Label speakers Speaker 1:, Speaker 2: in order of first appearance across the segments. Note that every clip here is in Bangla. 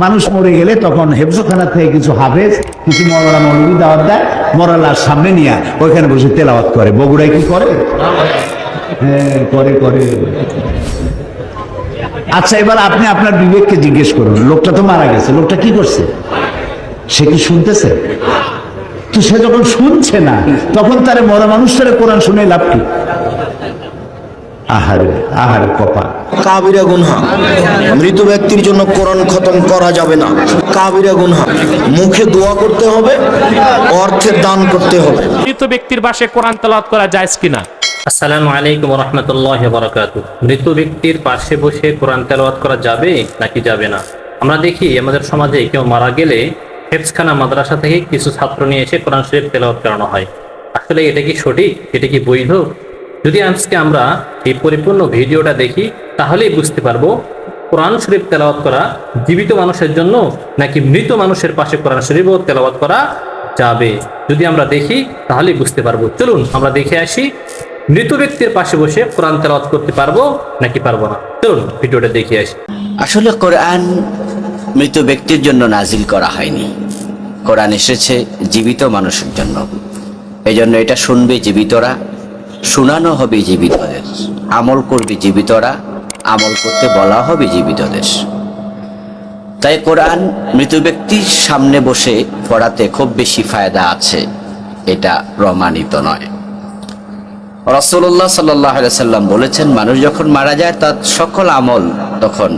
Speaker 1: মানুষ মরে গেলে তখন হেফজখানা থেকে কিছু হাফেজ, কিছু মৌলানা মৌলবী দাওয়াত দেয়, মরার লাশ সামনে নিয়ে ওইখানে বসে তেলাওয়াত করে। বগুড়ায় কি করে? হ্যাঁ, করে করে। আচ্ছা, এবার আপনি আপনার বিবেককে জিজ্ঞেস করুন, লোকটা তো মারা গেছে, লোকটা কি করছে? সে কি শুনতেছে? তো সে যখন শুনছে না, তখন তারে মরা মানুষটারে কোরআন শুনে লাভ কি? আহারে আহারে কপাল।
Speaker 2: কাবিরা গুনহা, মৃত ব্যক্তির জন্য কোরআন খতম করা যাবে না। কাবিরা গুনহা, মুখে দোয়া করতে হবে, অর্থে দান করতে হবে।
Speaker 3: মৃত ব্যক্তির পাশে কোরআন তেলাওয়াত করা জায়েজ কিনা?
Speaker 4: আসসালামু আলাইকুম ওয়া রাহমাতুল্লাহি ওয়া বারাকাতুহু। মৃত ব্যক্তির পাশে বসে কোরআন তেলাওয়াত করা যাবে নাকি যাবে না? আমরা দেখি আমাদের সমাজে কেউ মারা গেলে হেফজখানা মাদ্রাসা থেকে কিছু ছাত্র নিয়ে এসে কোরআন শরীফ তেলাওয়াত করানো হয়। আসলে এটা কি সঠিক? এটা কি বৈধ? যদি আজকে আমরা এই পরিপূর্ণ ভিডিওটা দেখি, তাহলেই বুঝতে পারবো কোরআন শরীফ তেলাওয়াত করা জীবিত মানুষের জন্য নাকি মৃত মানুষের পাশে কোরআন শরীফও তেলাওয়াত করা যাবে। যদি আমরা দেখি তাহলেই বুঝতে পারবো। চলুন আমরা দেখে আসি, মৃত ব্যক্তির পাশে বসে কোরআন তেলাওয়াত করতে পারবো নাকি পারবো না। চলুন ভিডিওটা দেখে আসি।
Speaker 5: আসলে কোরআন মৃত ব্যক্তির জন্য নাজিল করা হয়নি। কোরআন এসেছে জীবিত মানুষের জন্য। এই জন্য এটা শুনবে জীবিতরা, শোনানো হবে জীবিতদের, আমল করবে জীবিতরা, আমল করতে বলা হবে জীবিতদের। তাই কোরআন মৃত ব্যক্তির সামনে বসে পড়াতে খুব বেশি ফায়দা আছে, এটা প্রমাণিত নয়। রাসূলুল্লাহ সাল্লাল্লাহু আলাইহি সাল্লাম বলেছেন, মানুষ যখন মারা যায় তার সকল আমল তখন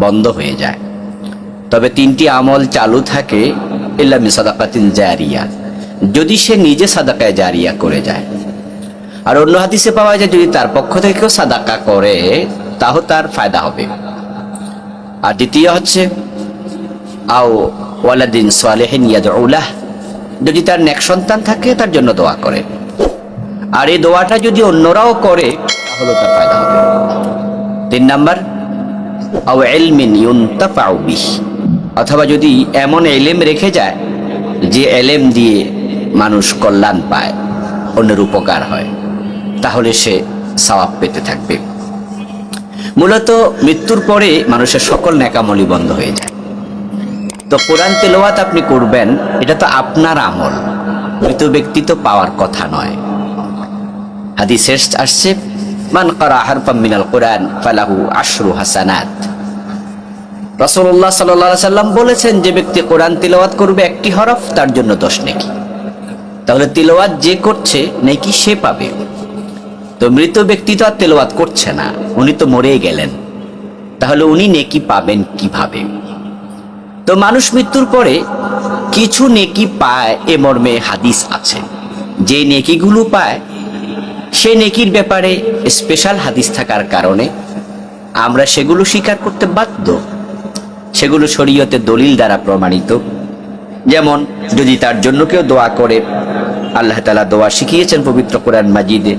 Speaker 5: বন্ধ হয়ে যায়, তবে তিনটি আমল চালু থাকে, ইল্লা মিন সাদাকাতিন জারিয়া, যদি সে নিজে সাদাকায়ে জারিয়া করে যায়। আর অন্য হাদিসে পাওয়া যায় যদি তার পক্ষ থেকেও সাদাকা করে তাও তার ফায়দা হবে। আর দ্বিতীয় হচ্ছে আও ওয়ালাদিন সালিহিন ইয়াদউ লাহ, যদি তার নেক সন্তান থাকে তার জন্য দোয়া করে, আর এই দোয়াটা যদি অন্যরাও করে তাহলে তার ফায়দা হবে। 3 নাম্বার আও ইলমিন ইউনতাফাউ বিহি, অথবা যদি এমন ইলম রেখে যায় যে ইলম দিয়ে মানুষ কল্যাণ পায়, অন্যের উপকার হয়, তাহলে সে সওয়াব পেতে থাকবে। মূলত মৃত্যুর পরে মানুষের সকল নেকামলি বন্ধ হয়ে যায়। তো কোরআন তেলাওয়াত আপনি করবেন, এটা তো আপনার আমল, মৃত ব্যক্তি তো পাওয়ার কথা নয়। হাদিসে আসছে, মান ক্বারা হারফাম মিনাল কোরআন ফালাহু আশরু হাসানাত। রাসূলুল্লাহ সাল্লাল্লাহু আলাইহি সাল্লাম বলেছেন, যে ব্যক্তি কোরআন তেলাওয়াত করবে একটি হরফ, তার জন্য 10 নেকি। তাহলে তেলাওয়াত যে করছে নেকি সে পাবে। তো মৃত ব্যক্তি তো আর তেলাওয়াত করছে না, উনি তো মরেই গেলেন, তাহলে উনি নেকি পাবেন কিভাবে? তো মানুষ মৃত্যুর পরে কিছু নেকি পায়, এ মর্মে হাদিস আছে। যে নেকিগুলো পায় সে নেকির ব্যাপারে স্পেশাল হাদিস থাকার কারণে আমরা সেগুলো স্বীকার করতে বাধ্য। সেগুলো শরীয়তে দলিল দ্বারা প্রমাণিত। যেমন যদি তার জন্য কেউ দোয়া করে, আল্লাহ তাআলা দোয়া শিখিয়েছেন পবিত্র কোরআন মাজিদে।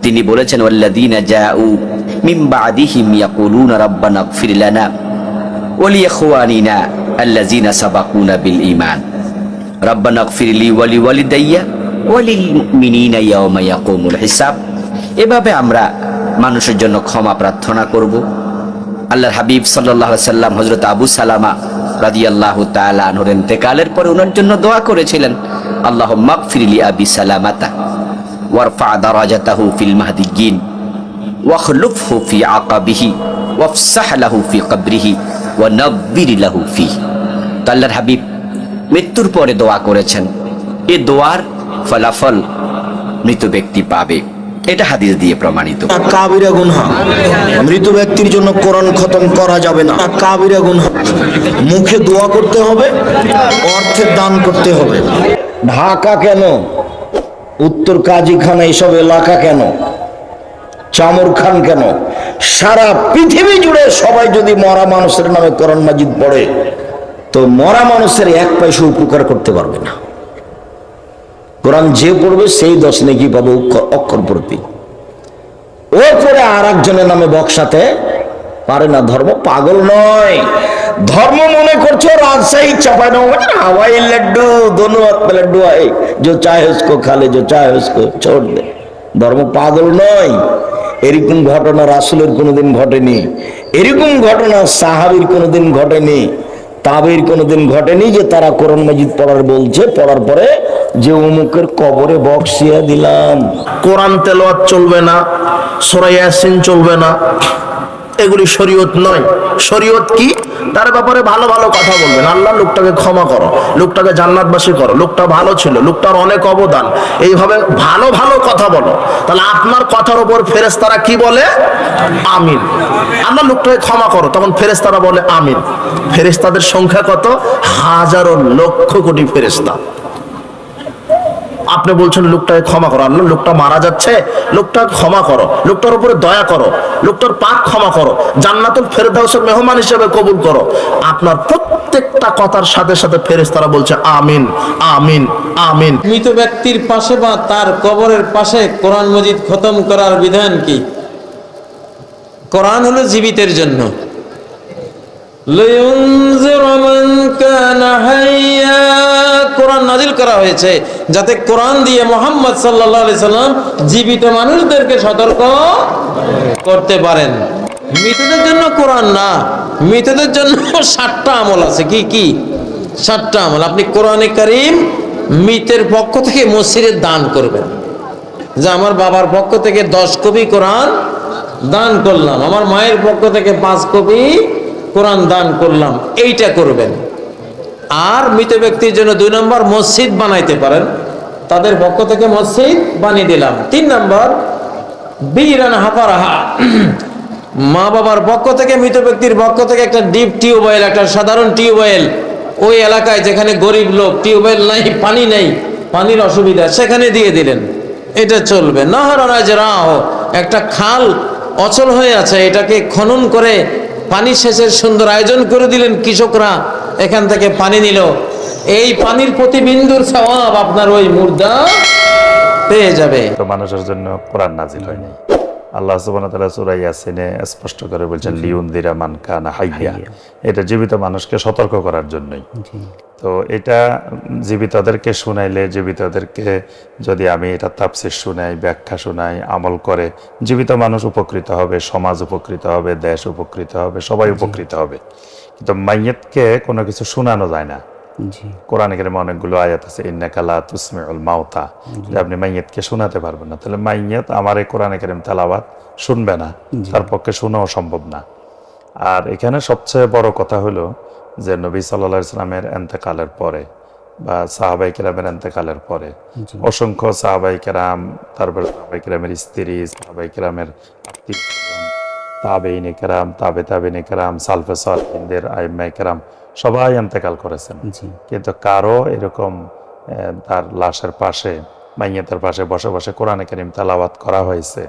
Speaker 5: তিনি বলেছেন, ওয়াল্লাযীনা জাউ মিন বা'দিহিম ইয়াকুলুনা রাব্বানা ইগফির লানা ওয়া লিইখওয়ানিনা আল্লাযীনা সাবাকুনা বিল ঈমান রাব্বানা ইগফির লি ওয়া লিওয়ালিদাইয়া ওয়া লিল মুমিনিনা ইয়াওমা ইয়াকুমুল হিসাব। এভাবে আমরা মানুষের জন্য ক্ষমা প্রার্থনা করব। আল্লাহর হাবিব সাল্লাল্লাহু আলাইহি সাল্লাম হযরত আবু সালামা রাদিয়াল্লাহু তাআলা আনহুর ইন্তেকালের পরে ওনার জন্য দোয়া করেছিলেন, আল্লাহুম্মা ইগফির লি আবি সালামাতা ওয়ারফা দারাজাতাহু ফিল মাহদিয়্যিন ওয়াখলুফহু ফি আকাবিহি ওয়াফসাহ লাহু ফি কবরিহি ওয়া নাব্বির লাহু ফিহি। আল্লাহর হাবিব মৃত্যুর পরে দোয়া করেছেন, এই দোয়ার ফলাফল মৃত ব্যক্তি পাবে, এটা হাদিস দিয়ে প্রমাণিত।
Speaker 2: কাবিরা গুনহা, মৃত ব্যক্তির জন্য কোরআন খতম করা যাবে না। কাবিরা গুনহা, মুখে দোয়া করতে হবে, অর্থে দান করতে হবে।
Speaker 6: ঢাকা কেন, উত্তর কাজীখানা, এইসব এলাকা কেন, চামর খান কেন, সারা পৃথিবী জুড়ে সবাই যদি মরা মানুষের নামে কোরআন মাজিদ পড়ে, তো মরা মানুষের 1 পয়সা উপকার করতে পারবে না। কোরআন যে পড়বে সেই 10 নেকি পাবে অক্ষর প্রতি। ও পরে আর একজনের নামে বক্সাতে পারে না। ধর্ম পাগল নয়, ধর্ম মনে করছো রাজশাহী চাপাই না হাওয়াই লাড্ডু, দোনো হাত পে লাড্ডু আए जो चाहे उसको खा ले, जो चाहे उसको छोड़ दे। ধর্ম পাগল নয়। এরকম ঘটনা রাসূলের কোনোদিন ঘটেনি, এরকম ঘটনা সাহাবীর কোনোদিন ঘটেনি। তাবির কোনোদিন ঘটেনি যে তারা কোরআন মাজিদ পড়ার বলছে, পড়ার পরে যে অমুকের কবরে বক্সিয়া দিলাম।
Speaker 2: কোরআন তেলাওয়াত চলবে না, সূরা ইয়াসিন চলবে না, এগুলি শরীয়ত নয়। শরীয়ত কি? তার ব্যাপারে ভালো ভালো কথা বলবেন, আল্লাহ লোকটাকে ক্ষমা করো, লোকটাকে জান্নাতবাসী করো, লোকটা ভালো ছিল, লোকটার অনেক অবদান, এইভাবে ভালো ভালো কথা বলো। তাহলে আপনার কথার উপর ফেরেশতারা কি বলে? আমিন। আল্লাহ লোকটাকে ক্ষমা করো, তখন ফেরেশতারা বলে আমিন। ফেরেশতাদের সংখ্যা কত? হাজারো লক্ষ কোটি ফেরেশতা। আপনি বলছেন লোকটাকে ক্ষমা করো, আল্লাহ লোকটা মারা যাচ্ছে, লোকটাকে ক্ষমা করো, লোকটার উপরে দয়া করো, লোকটার পাপ ক্ষমা করো, জান্নাতুল ফেরদাউসের মেহমান হিসেবে কবুল করো। আপনার প্রত্যেকটা কথার সাথে সাথে ফেরেশতারা বলছে আমিন, আমিন, আমিন।
Speaker 7: মৃত ব্যক্তির পাশে বা তার কবরের পাশে কোরআন মজিদ খতম করার বিধান কি? কোরআন হলো জীবিতের জন্য। কোরআন নাজিল করা হয়েছে যাতে কোরআন দিয়ে মুহাম্মদ সাল্লাল্লাহু আলাইহি সাল্লাম জীবিত মানুষদেরকে সতর্ক করতে পারেন। মৃতদের জন্য কোরআন না, মৃতদের জন্য 60টা আমল আছে। কি কি 60টা আমল? আপনি কোরআনে কারীম মৃতের পক্ষ থেকে মসজিদে দান করবেন, যে আমার বাবার পক্ষ থেকে 10 কপি কোরআন দান করলাম, আমার মায়ের পক্ষ থেকে 5 কপি কোরআন দান করলাম, এইটা করবেন। আর মৃত ব্যক্তির জন্য 2 নম্বর মসজিদ বানাইতে পারেন, তাদের পক্ষ থেকে মসজিদ বানিয়ে দিলাম। 3 নম্বর বীরান হাফারাহা, মা বাবার পক্ষ থেকে মৃত ব্যক্তির পক্ষ থেকে একটা ডিপ টিউবওয়েল, একটা সাধারণ টিউবওয়েল ওই এলাকায় যেখানে গরিব লোক, টিউবওয়েল নাই, পানি নেই, পানির অসুবিধা, সেখানে দিয়ে দিলেন, এটা চলবে। নাহরানাজরাহ, একটা খাল অচল হয়ে আছে, এটাকে খনন করে পানি সেচের সুন্দর আয়োজন করে দিলেন, কৃষকরা এখান থেকে পানি নিল, এই পানির প্রতি বিন্দুর সওয়াব আপনার ওই মুর্দা পেয়ে যাবে।
Speaker 8: তো মানুষের জন্য কোরআন নাজিল হয়নি। আল্লাহ সুবহানাহু ওয়া তাআলা সূরা ইয়াসিনে স্পষ্ট করে বলছেন লিউনদিরা মান কানা হাইয়া, এটা জীবিত মানুষকে সতর্ক করার জন্যই। তো এটা জীবিতদেরকে শুনাইলে, জীবিতদেরকে যদি আমি এটা তাফসীর শুনাই, ব্যাখ্যা শুনাই, আমল করে, জীবিত মানুষ উপকৃত হবে, সমাজ উপকৃত হবে, দেশ উপকৃত হবে, সবাই উপকৃত হবে। কিন্তু মাইয়াতকে কোনো কিছু শোনানো যায় না। কোরআনে কারিমে অনেকগুলো আয়াত আছে, ইন্নাকা লা তুসমিউল মাউতা, যে আপনি মাইয়াতকে শোনাতে পারবেন না। তাহলে মাইয়াত আমার এই কোরআনে কারিম তেলাওয়াত শুনবে না, তার পক্ষে শোনাও সম্ভব না। আর এখানে সবচেয়ে বড় কথা হলো যে নবী সাল্লাল্লাহু আলাইহি ওয়াসাল্লামের ইন্তেকালের পরে বা সাহাবায়ে কেরামের ইন্তেকালের পরে অসংখ্য সাহাবায়ে কেরাম, তারপর সাহাবায়ে কেরামের স্ত্রী, সাহাবায়ে কেরামের আত্মীয়স্বজন, তাবেঈনে কেরাম, তাবেঈনে কেরাম, সালফে সালিহিনদের আইম্মায়ে কেরাম সবাই ইন্তেকাল করেছেন, কিন্তু কারো এরকম তার লাশের পাশে, মাইয়াতের পাশে বসে বসে কোরআনে কারীম তেলাওয়াত করা হয়েছে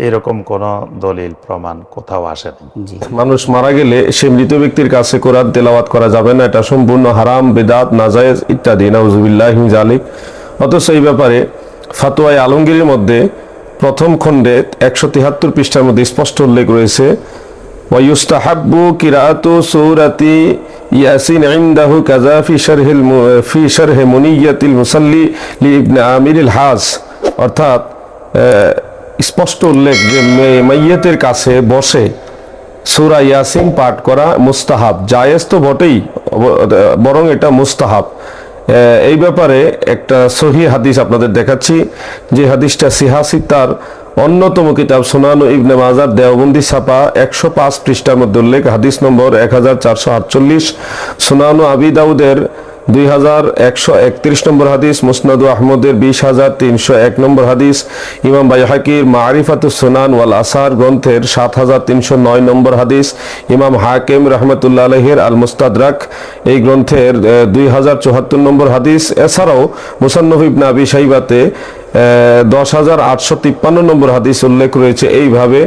Speaker 8: এরকম কোন দলিল প্রমাণ কোথাও আসে না।
Speaker 9: মানুষ মারা গেলে সে মৃত ব্যক্তির কাছে কোরআন তেলাওয়াত করা যাবে না, এটা সম্পূর্ণ হারাম, বিদআত, নাজায়েজ ইত্যাদি, নাউযুবিল্লাহি মিন যালিক। অথচ এই ব্যাপারে ফতোয়া আলমগীরের মধ্যে প্রথম খণ্ডে 173 পৃষ্ঠার মধ্যে স্পষ্ট উল্লেখ রয়েছে, ওয়ায়ুস্তাহাব্বু কিরাআতু সূরাতি ইয়াসিন ইনদাহু কাযা ফি শারহি মুনিয়াতিল মুসাল্লি লিইবনে আমিরিল হাজ। অর্থাৎ স্পষ্ট উল্লেখ যে মাইয়াতের কাছে বসে সূরা ইয়াসিন পাঠ করা মুস্তাহাব, জায়েজ তো বটেই, বরং এটা মুস্তাহাব। এই ব্যাপারে একটা সহিহ হাদিস আপনাদের দেখাচ্ছি, যে হাদিসটা সিহাসিতার অন্যতম কিতাব সুনান ইবনে মাজার দেওবন্দি ছাপা 105 পৃষ্ঠার মধ্যে উল্লেখ, হাদিস নম্বর 1448, সুনান আবি দাউদের 2131 নম্বর হাদিস, মুসনাদ আহমদের 20301 নম্বর হাদিস, ইমাম বাইহাকির মারিফাতুস সুনান ওয়াল আসার গ্রন্থের 7309 নম্বর হাদিস, ইমাম হাকিম রাহমাতুল্লাহ আলাইহির আল মুস্তাদরাক এই গ্রন্থের 2074 নম্বর হাদিস। এছাড়াও মুসান্নফ ইবনে আবি শাইবাতে 10853 নম্বর হাদিস উল্লেখ রয়েছে এইভাবে,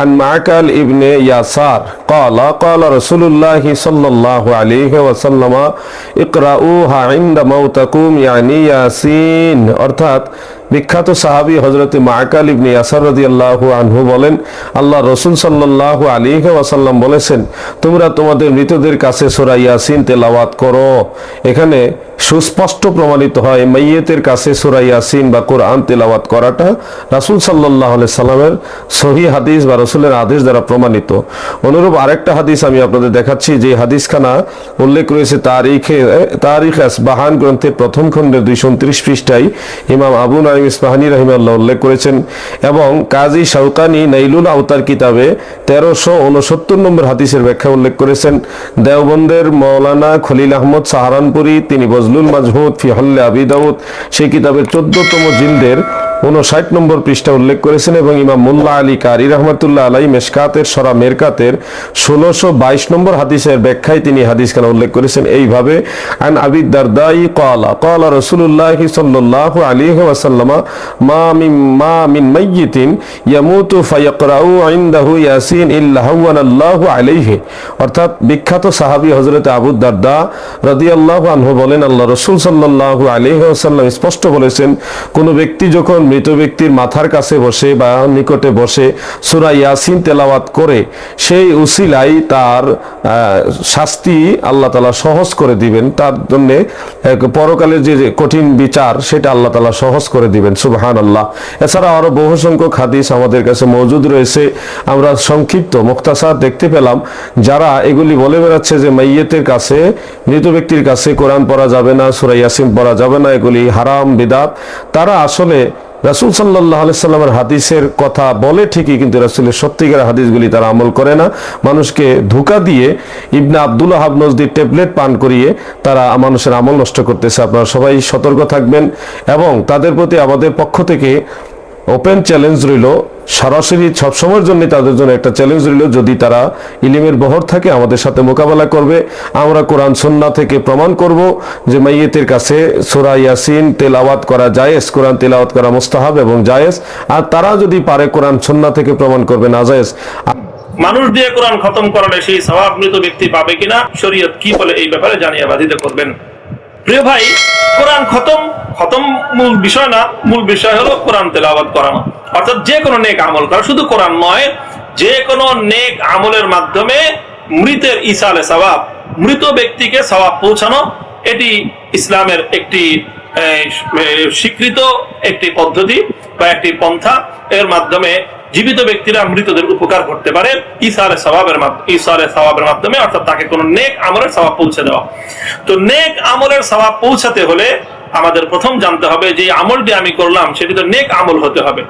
Speaker 9: আন মাকাল ইবনে ইয়াসার ক্বালা রাসূলুল্লাহ সাল্লাল্লাহু আলাইহি ওয়াসাল্লাম ইকরাউহা ইনদা মাউতাকুম ইয়ানি ইয়াসিন। অর্থাৎ বিখ্যাত সাহাবী হযরত মাকাল ইবনে ইয়াসার রাদিয়াল্লাহু আনহু বলেন, আল্লাহ রাসূল সাল্লাল্লাহু আলাইহি ওয়াসাল্লাম বলেছেন, তোমরা তোমাদের মৃতদের কাছে সূরা ইয়াসিন তেলাওয়াত করো। এখানে সুস্পষ্ট প্রমাণিত হয় মাইয়েতের কাছে সূরা ইয়াসিন বা কোরআন তেলাওয়াত করাটা রাসূল সাল্লাল্লাহু আলাইহি সাল্লামের সহিহ হাদিস বা রাসূলের আদেশ দ্বারা প্রমাণিত। অনুরূপ আরেকটা হাদিস আমি আপনাদের দেখাচ্ছি, যে হাদিসখানা উল্লেখ রয়েছে তারিখ আসবাহান গ্রন্থের প্রথম খণ্ডের 229 পৃষ্ঠায় ইমাম আবু নাঈম ইসফাহানি রাহিমাহুল্লাহ উল্লেখ করেছেন, এবং কাজী শাওকানি নাইলুল আওতার কিতাবে 1369 নম্বর হাদিসের ব্যাখ্যা উল্লেখ করেছেন। দেওবন্দের মৌলানা খলিল আহমদ সাহারানপুরি তিনি বজলুল মাজহুদ ফি হল্লে আবি দাউদ সেই কিতাবের 14তম জিলদের 59 নম্বর পৃষ্ঠা উল্লেখ করেছেন, এবং ইমাম মুল্লা আলী কারি রহমাতুল্লাহ আলাই মেশকাতের সরা মেরকাতের 1622 নম্বর হাদিসের ব্যাখ্যায় তিনি হাদিসখানা উল্লেখ করেছেন এইভাবে, আন আবি দারদাই ক্বালা রাসূলুল্লাহি সাল্লাল্লাহু আলাইহি ওয়াসাল্লাম মা মিন মাইয়িতিন ইয়ামুতু ফায়াকরাউ ইনদাহু ইয়াসিন ইল্লা হাওয়ানাল্লাহু আলাইহি। অর্থাৎ বিখ্যাত সাহাবী হযরত আবু দারদা রাদিয়াল্লাহু আনহু বলেন, আল্লাহ রাসূল সাল্লাল্লাহু আলাইহি ওয়াসাল্লাম স্পষ্ট বলেছেন, কোন ব্যক্তি যখন মৃত ব্যক্তির মাথার কাছে বসে বা নিকটে বসে সূরা ইয়াসিন তেলাওয়াত করে, সেই উসিলাই তার শাস্তি আল্লাহ তাআলা সহজ করে দিবেন, তার জন্য পরকালের যে কঠিন বিচার সেটা আল্লাহ তাআলা সহজ করে দিবেন। সুবহানাল্লাহ। এছাড়া আরো বহু সংখ্যক হাদিস আমাদের কাছে মওজুদ রয়েছে। আমরা সংক্ষিপ্ত মুখতাসার দেখতে পেলাম, যারা এগুলি বলে বেড়াচ্ছে যে মাইয়েতের কাছে, মৃত ব্যক্তির কাছে কোরআন পড়া যাবে না, সূরা ইয়াসিন পড়া যাবে না, এগুলি হারাম বিদআত, তারা আসলে রাসূল সাল্লাল্লাহু আলাইহি সাল্লামের হাদিসের কথা বলে ঠিকই, কিন্তু রাসূলের সত্যিকার হাদিসগুলি তারা আমল করে না। মানুষকে ধোঁকা দিয়ে ইবনে আব্দুল ওয়াহাব নজদি ট্যাবলেট পান করিয়ে তারা মানুষের আমল নষ্ট করতেছে। আপনারা সবাই সতর্ক থাকবেন, এবং তাদের প্রতি আমাদের পক্ষ থেকে ওপেন চ্যালেঞ্জ রইল, সরাসরি সবসময়ের জন্য তাদের জন্য একটা চ্যালেঞ্জ রইল, যদি তারা ইলমের বহর থাকে আমাদের সাথে মোকাবেলা করবে। আমরা কোরআন সুন্নাহ থেকে প্রমাণ করব যে মাইয়েতের কাছে সূরা ইয়াসিন তেলাওয়াত করা জায়েজ, কোরআন তেলাওয়াত করা মুস্তাহাব এবং জায়েজ, আর তারা যদি পারে কোরআন সুন্নাহ থেকে প্রমাণ করবে নাজায়েজ।
Speaker 10: মানুষ দিয়ে কোরআন খতম করালে সেই সওয়াব মৃত ব্যক্তি পাবে কিনা, শরীয়ত কি বলে এই ব্যাপারে জানিয়ে বাধিত করবেন। প্রিয় ভাই, কোরআন খতম মূল বিষয় না, মূল বিষয় হলো কোরআন তেলাওয়াত করানো, অর্থাৎ যে কোনো নেক আমল করা। শুধু কোরআন নয়, যে কোনো নেক আমলের মাধ্যমে মৃতের ইসালে সওয়াব, মৃত ব্যক্তিকে সওয়াব পৌঁছানো, এটি ইসলামের একটি স্বীকৃত একটি পদ্ধতি বা একটি পন্থা। এর মাধ্যমে জীবিত ব্যক্তিরা মৃতদের উপকার করতে পারে ইসালে সওয়াবের মাধ্যমে, অর্থাৎ তাকে কোনো নেক আমলের সওয়াব পৌঁছে দেওয়া। তো নেক আমলের সওয়াব পৌঁছাতে হলে আমাদের প্রথম জানতে হবে যে আমলটি আমি করলাম সেটি তো নেক আমল হতে হবে।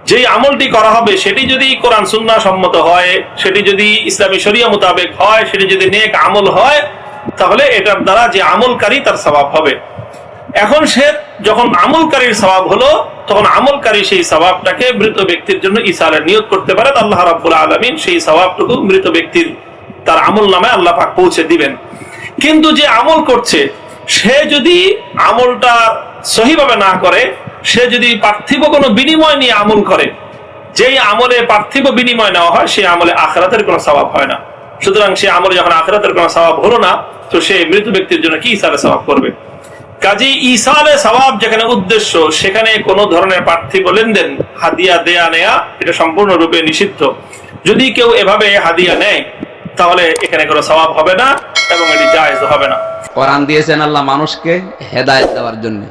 Speaker 10: যেই আমলটি করা হবে সেটি যদি কোরআন সুন্নাহ সম্মত হয়, সেটি যদি ইসলামী শরিয়া মোতাবেক হয়, সেটি যদি নেক আমল হয়, তাহলে এটার দ্বারা যে আমলকারী তার সওয়াব হবে। এখন সে যখন আমলকারীর সওয়াব হলো, তখন আমলকারী সেই সওয়াবটাকে মৃত ব্যক্তির জন্য ইসালের নিয়ত করতে পারে। আল্লাহ রাব্বুল আলামিন সেই সওয়াবটুকু মৃত ব্যক্তির তার আমল নামায় আল্লাহ পাক পৌঁছে দিবেন। কিন্তু যে আমল করছে সে যদি আমলটা সহিভাবে না করে, সে যদি পার্থিব কোনো বিনিময় নিয়ে আমল করে, যেই আমলে পার্থিব বিনিময় নেওয়া হয় সেই আমলে আখিরাতের কোনো সওয়াব হয় না। সুতরাং সে আমলে যখন আখিরাতের কোনো সওয়াব হলো না, তো সে মৃত ব্যক্তির জন্য কি ইসালে সওয়াব করবে? কাজী ইসালে সওয়াব যেখানে উদ্দেশ্য, সেখানে কোনো ধরনের পার্থিব লেনদেন, হাদিয়া দেয়া নেয়া, এটা সম্পূর্ণরূপে নিষিদ্ধ। যদি কেউ এভাবে হাদিয়া নেয় তাহলে এখানে কোনো সওয়াব হবে না এবং এটি জায়েজ হবে না।
Speaker 11: কোরআন দিয়েছেন আল্লাহ মানুষকে হেদায়েত দেওয়ার জন্য।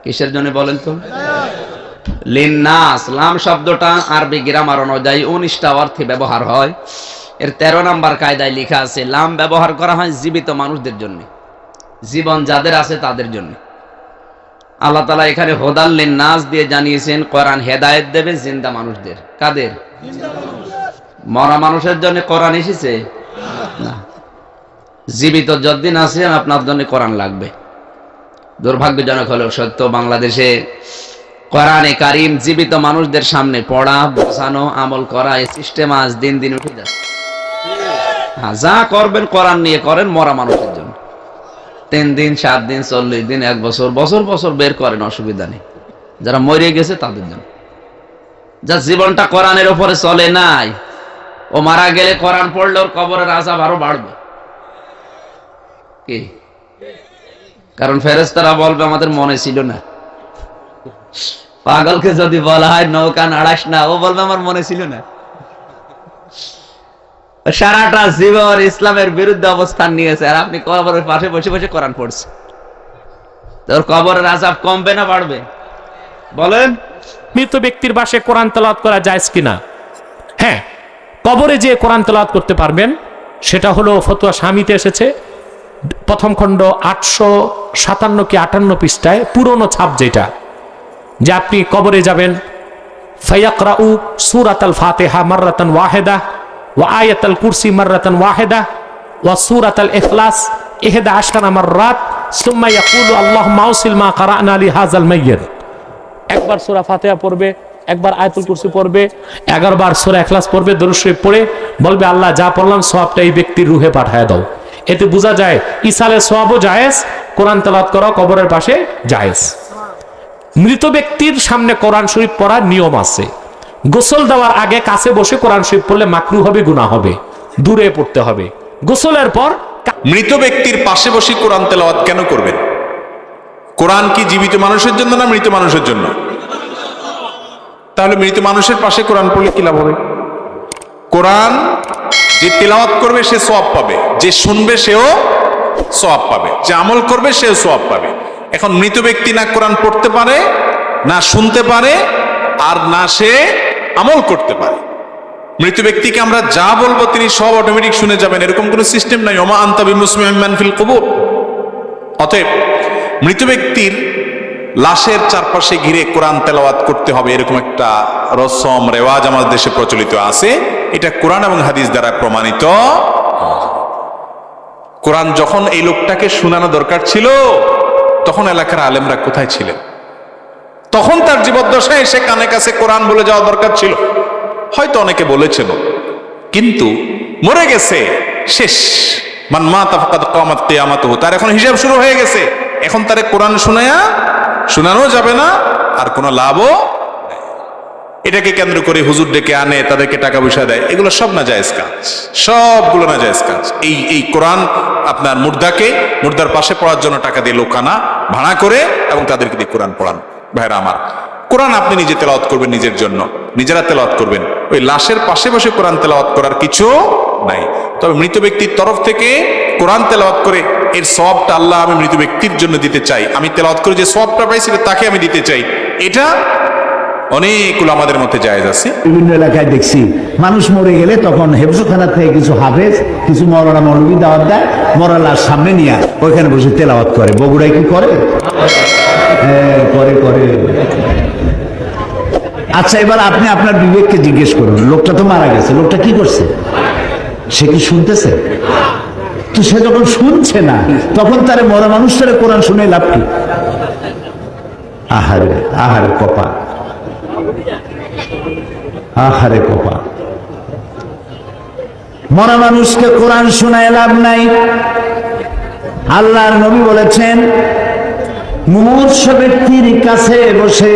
Speaker 11: কিসের জন্য বলেন তো? লিন্নাস। লাম শব্দটা আরবি গ্রামার অনুযায়ী 19টা অর্থে ব্যবহার হয়। এর 13 নম্বর কায়দায় লেখা আছে, লাম ব্যবহার করা হয় জীবিত মানুষদের জন্য, জীবন যাদের আছে তাদের জন্য। আল্লাহ তাআলা এখানে হুদাল লিন্নাস দিয়ে জানিয়েছেন কোরআন হেদায়েত দেবে জিন্দা মানুষদের। কাদের? মরা মানুষের জন্য কোরআন এসেছে না। জীবিত যতদিন আছেন আপনার জন্য কোরআন লাগবে। দুর্ভাগ্যজনক হলেও সত্য, বাংলাদেশে কোরআনে কারীম জীবিত মানুষদের সামনে পড়া, বোঝানো, আমল করা, এই সিস্টেম আজ দিন দিন উঠে যাচ্ছে। যা করবেন কোরআন নিয়ে করেন মরা মানুষের জন্য। 3 দিন, 7 দিন, 40 দিন, 1 বছর, বছর বছর বের করেন, অসুবিধা নেই। যারা মরে গেছে তাদের জন্য। যা জীবনটা কোরআনের উপরে চলে নাই, ও মারা গেলে কোরআন পড়লে ওর কবরের আযাব আরো বাড়বে। কি? কারণ ফেরেশতারা বলবে আমাদের মনে ছিল না। পাগলকে যদি বলা হয় নৌকা নাড়াস না, ও বলবে আমার মনে ছিল না। সারাটা জীবন ইসলামের বিরুদ্ধে অবস্থান নিয়েছে, আর আপনি কবরের পাশে বসে বসে কোরআন পড়ছেন। তোর কবরের আযাব কমবে না বাড়বে? বলেন।
Speaker 3: মৃত ব্যক্তির বাসে কোরআন তেলাওয়াত করা জায়েজ কিনা? হ্যাঁ, কবরে যে কোরআন তেলাওয়াত করতে পারবেন, সেটা হলো ফতোয়া স্বামীতে এসেছে, প্রথম খণ্ড 857 কি 58 পৃষ্ঠায়, পুরনো ছাপ যেটা, যে আপনি কবরে যাবেন, ফায়াকরাউ সূরাতাল ফাতিহা মাররাতান ওয়াহিদা ওয়া আয়াতাল কুরসি মাররাতান ওয়াহিদা ওয়া সূরাতাল ইখলাস 11 মাররাত সুম্মা ইয়াকুলু আল্লাহুম্মা আউসিল মা কারানা লিহাযাল মাইয়্যিত। একবার সূরা ফাতিহা পড়বে, একবার আয়াতুল কুরসি পড়বে, 11 বার সূরা ইখলাস পড়বে, দরুদ শরীফ পড়ে বলবে আল্লাহ যা পড়লাম সওয়াবটা এই ব্যক্তির রুহে পাঠায় দাও। এতে বোঝা যায় ইসালের সওয়াবও জায়েজ, কোরআন তেলাওয়াত করা কবরের পাশে জায়েজ। মৃত ব্যক্তির সামনে কোরআন শরীফ পড়ার নিয়ম আছে। গোসল দেওয়ার আগে কাছে বসে কোরআন শরীফ পড়লে মাকরুহ হবে, গুনাহ হবে, দূরে পড়তে হবে। গোসলের পর
Speaker 12: মৃত ব্যক্তির পাশে বসে কোরআন তেলাওয়াত কেন করবেন? কোরআন কি জীবিত মানুষের জন্য না মৃত মানুষের জন্য? তাহলে মৃত মানুষের পাশে কোরআন পড়লে কি লাভ হবে? কোরআন যে তেলাওয়াত করবে সে সওয়াব পাবে, যে শুনবে সেও সওয়াব পাবে, যে আমল করবে সেও সওয়াব পাবে। এখন মৃত ব্যক্তি না কোরআন পড়তে পারে, না শুনতে পারে, আর না সে আমল করতে পারে। মৃত ব্যক্তিকে আমরা যা বলবো তিনি সব অটোমেটিক শুনে যাবেন, এরকম কোনো সিস্টেম নাই। ওমা আনতা বিমুসমিউম মান ফিল কুবুর। অতএব মৃত ব্যক্তির লাশের চারপাশে ঘিরে কোরআন তেলাওয়াত করতে হবে, এরকম একটা রসম রেওয়াজ আমাদের দেশে প্রচলিত আছে। এটা কোরআন এবং হাদিস দ্বারা প্রমাণিত। কোরআন যখন এই লোকটাকে শোনানো দরকার ছিল, তখন এলাকার আলেমরা কোথায় ছিলেন? তখন তার জীবদ্দশায় এসে কানে কাছে কোরআন বলে যাওয়া দরকার ছিল। হয়তো অনেকে বলেছিল, কিন্তু মরে গেছে, শেষ। মান মাতা ফাকাদ কামাত কিয়ামাতুহু, তার এখন হিসাব শুরু হয়ে গেছে। এখন তারে কোরআন শোনানো যাবে না, আর কোনো লাভও নাই। এটাকে কেন্দ্র করে হুজুর ডেকে আনে, তাদেরকে টাকা পয়সা দেয়, এগুলো সব না জায়েজ কাজ, সবগুলো না জায়েজ কাজ। এই কোরআন আপনার মুর্দার পাশে পড়ার জন্য টাকা দিয়ে লোক আনা, ভাড়া করে, এবং তাদেরকে দিয়ে কোরআন পড়ান। ভাইরা আমার, কোরআন আপনি নিজে তেলাওয়াত করবেন, নিজের জন্য নিজেরা তেলাওয়াত করবেন। ওই লাশের পাশে বসে কোরআন তেলাওয়াত করার কিছু নাই। তবে মৃত ব্যক্তির তরফ থেকে কোরআন তেলাওয়াত করে এর সওয়াবটা আল্লাহ আমি মৃত ব্যক্তির জন্য দিতে চাই, আমি তেলাওয়াত করে যে সওয়াবটা পাইছি তাকে আমি দিতে চাই, এটা অনেকগুলো আমাদের মধ্যে জায়েজ আছে।
Speaker 1: বিভিন্ন এলাকায় দেখছি মানুষ মরে গেলে তখন হেফজখানা থেকে কিছু হাফেজ, কিছু মৌলানা মৌলবী দাওয়াত দেয়, মরা লাশ সামনে নিয়ে ওইখানে বসে তেলাওয়াত করে। বগুড়ায় কি করে? করে। আচ্ছা, এবার আপনি আপনার বিবেককে জিজ্ঞেস করুন, লোকটা তো মারা গেছে, লোকটা কি করছে? সে কি শুনতেছে? তো সে যখন শুনছে না, তখন তারে মরা মানুষটারে কোরআন শুনে লাভ কি? আহারে কপাল, আহারে কপাল। মরা মানুষকে কোরআন শোনায় লাভ নাই। আল্লাহর নবী বলেছেন, মুমূর্ষ ব্যক্তির কাছে বসে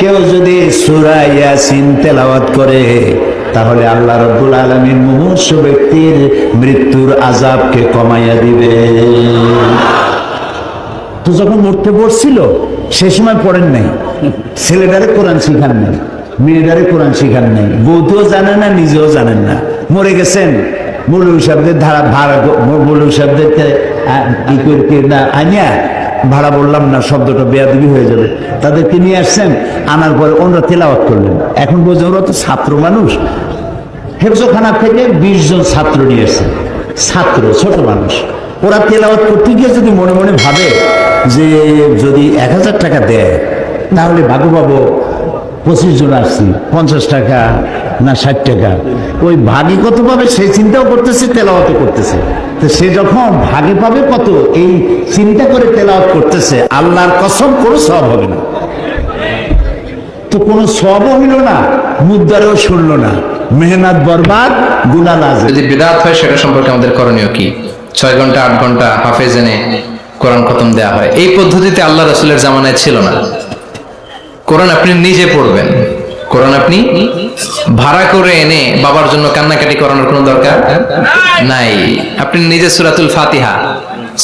Speaker 1: কেউ যদি সূরা ইয়াসিন তেলাওয়াত করে, তাহলে আল্লাহ রাব্বুল আলামিন মুমূর্ষ ব্যক্তির মৃত্যুর আযাবকে কমাইয়া দিবে। তো যখন মরতে পড়ছিল সে সময় পড়েন নাই, ছেলেটারে কোরআন শিখান নাই, মেয়েটারে কোরআন শিখান নাই, বউতেও জানেন না, নিজেও জানেন না, মরে গেছেন। মৌলভী সাহেবদের মৌলভী সাহেবদের আনিয়া, ভাড়া বললাম না, শব্দটা বেয়াদবি হয়ে যাবে, তাদেরকে নিয়ে আসছেন, আনার পরে ওনারা তেলাওয়াত করলেন। এখন বোঝা, ওরা তো ছাত্র মানুষ, হেফজখানা থেকে 20 জন ছাত্র নিয়ে আসছেন, ছাত্র ছোট মানুষ। ওরা তেলাওয়াত করতে গিয়ে যদি মনে মনে ভাবে যে যদি 1000 টাকা দেয় তাহলে ভাগু পাবো, 25 জন আসছি, 50 টাকা না 60 টাকা, ওই ভাগে কত পাবে সেই চিন্তাও করতেছে, তেলাওয়াতও করতেছে। তো সে যখন ভাগে পাবে কত এই চিন্তা করে তেলাওয়াত করতেছে, আল্লাহর কসম কোনো সওয়াব হবে না। তো কোনো সওয়াবও হইল না, মুদ্দারেও শুনলো না, মেহনত বরবাদ, গুনাহ লাজে।
Speaker 13: যদি বিদআত হয় সেটা সম্পর্কে আমাদের করণীয় কি? 6 ঘন্টা 8 ঘন্টা হাফেজ এনে কোরআন খতম দেওয়া হয়, এই পদ্ধতিতে আল্লাহ রাসূলের জামানায় ছিল না। কোরআন আপনি নিজে পড়বেন, কোরআন আপনি ভাড়া করে এনে বাবার জন্য কান্নাকাটি করানোর কোনো দরকার নাই। আপনি নিজে সূরাতুল ফাতিহা,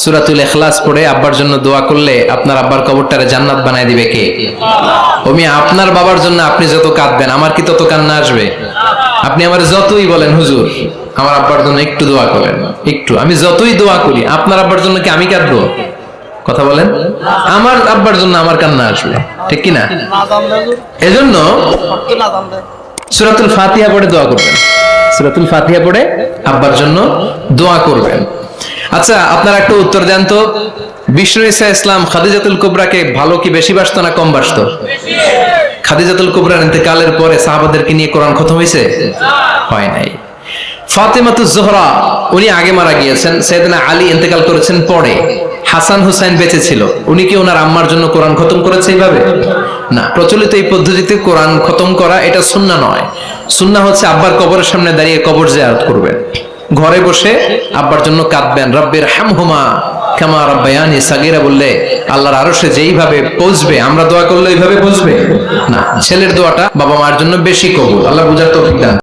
Speaker 13: সূরাতুল ইখলাস পড়ে আব্বার জন্য দোয়া করলে আপনার আব্বার কবরটারে জান্নাত বানায় দিবে কে? ওমি আপনার বাবার জন্য আপনি যত কাঁদবেন, আমার কি তত কান্না আসবে? আপনি আমার যতই বলেন হুজুর আমার আব্বার জন্য একটু দোয়া করেন, একটু, আমি যতই দোয়া করি আপনার আব্বার জন্য কি আমি কাঁদবো? কথা বলেন, আমার আব্বার জন্য আমার কান্না আসবে, ঠিক কি না? এজন্য সূরাতুল ফাতিহা পড়ে দোয়া করবেন, সূরাতুল ফাতিহা পড়ে আব্বার জন্য দোয়া করবেন। আচ্ছা, আপনারা একটা উত্তর দেন তো, বিষ্ণু ঈসা ইসলাম খাদিজাতুল কুবরাকে ভালো কি বেশি বাসতো না কম বাসতো? খাদিজাতুল কুবরার ইন্তেকালের পরে সাহাবাদেরকে নিয়ে কোরআন খতম হয়েছে? হয় নাই। ফাতেমাতুজ জোহরা উনি আগে মারা গিয়েছেন, সাইয়েদনা আলী ইন্তেকাল করেছেন পরে, হাসান হুসাইন বেঁচে ছিল, উনি কি ওনার আম্মার জন্য কোরআন খতম করেছে এইভাবে? না। প্রচলিত এই পদ্ধতিতে কোরআন খতম করা এটা সুন্নাহ নয়। সুন্নাহ হচ্ছে আব্বার কবরের সামনে দাঁড়িয়ে কবর জিয়ারত করবেন, ঘরে বসে আব্বার জন্য কাঁদবেন, রব্বির হামহুমা কামা রাব্বায়ানি সাগীরা বললে আল্লাহর আরশে যেইভাবে পৌঁছবে, আমরা দোয়া করলে এইভাবে পৌঁছবে না। ছেলের দোয়াটা বাবা মার জন্য বেশি কবুল। আল্লাহ বুঝার তৌফিক দান।